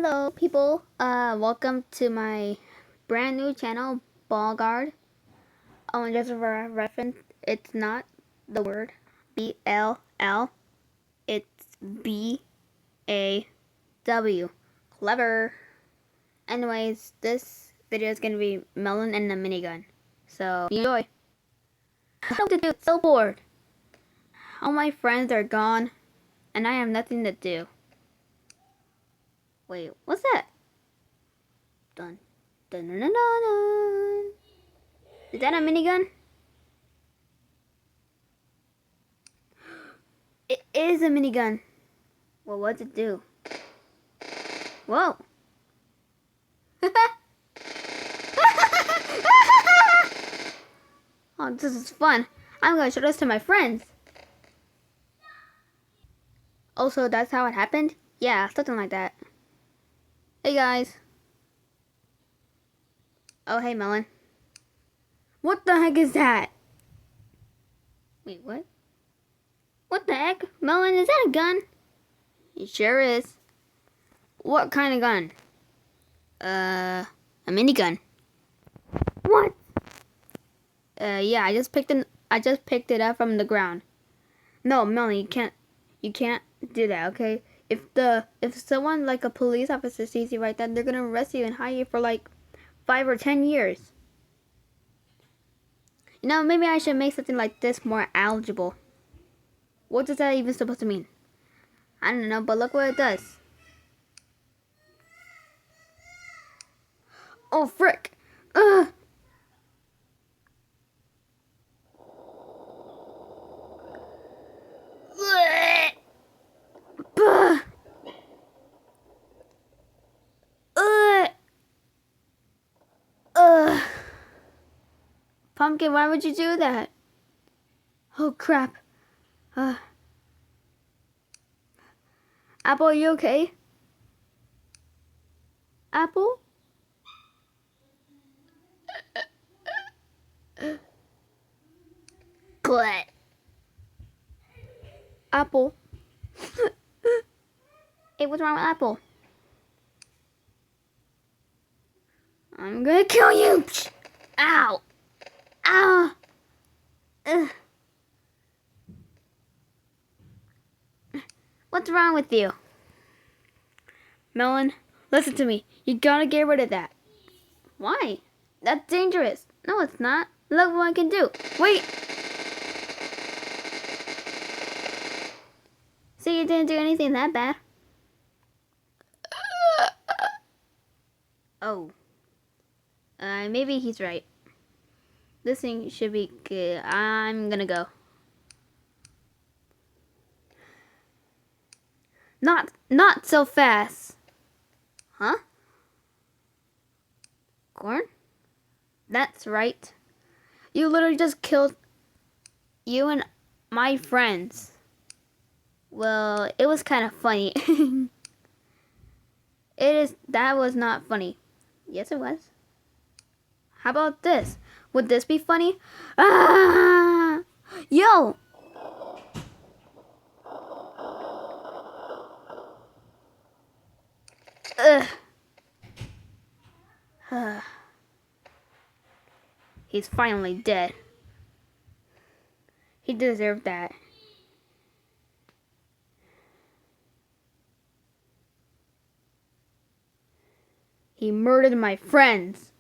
Hello, people. Welcome to my brand new channel, Ball Guard. Just for a reference, it's not the word BLL. It's BAW. Clever. Anyways, this video is gonna be Melon and the minigun. So enjoy. I don't know what to do. It's so bored. All my friends are gone, and I have nothing to do. Wait, what's that? Dun dun dun dun dun. Dun. Is that a minigun? It is a minigun. Well, what's it do? Whoa. Oh, this is fun. I'm gonna show this to my friends. Also, that's how it happened? Yeah, something like that. Hey guys. Oh, hey Melon. What the heck is that? Wait, what? What the heck? Melon, is that a gun? It sure is. What kind of gun? A minigun. What? Yeah, I just picked it up from the ground. No, Melon, you can't do that, okay? If someone like a police officer sees you right then, they're gonna arrest you and hide you for like 5 or 10 years. You know, maybe I should make something like this more eligible. What does that even supposed to mean? I don't know, but look what it does. Oh, frick! Ugh! Pumpkin, why would you do that? Oh, crap. Apple, are you okay? Apple? Glut. Apple. Hey, what's wrong with Apple? I'm gonna kill you! Ow! Ow! Ugh. What's wrong with you? Melon, listen to me. You gotta get rid of that. Why? That's dangerous. No, it's not. Look what I can do. Wait! See, you didn't do anything that bad. Oh. Maybe he's right. This thing should be good. I'm gonna go. Not so fast. Huh? Corn? That's right. You literally just killed you and my friends. Well, it was kind of funny. That was not funny. Yes, it was. How about this? Would this be funny? Ah! Yo! Ugh. He's finally dead. He deserved that. He murdered my friends.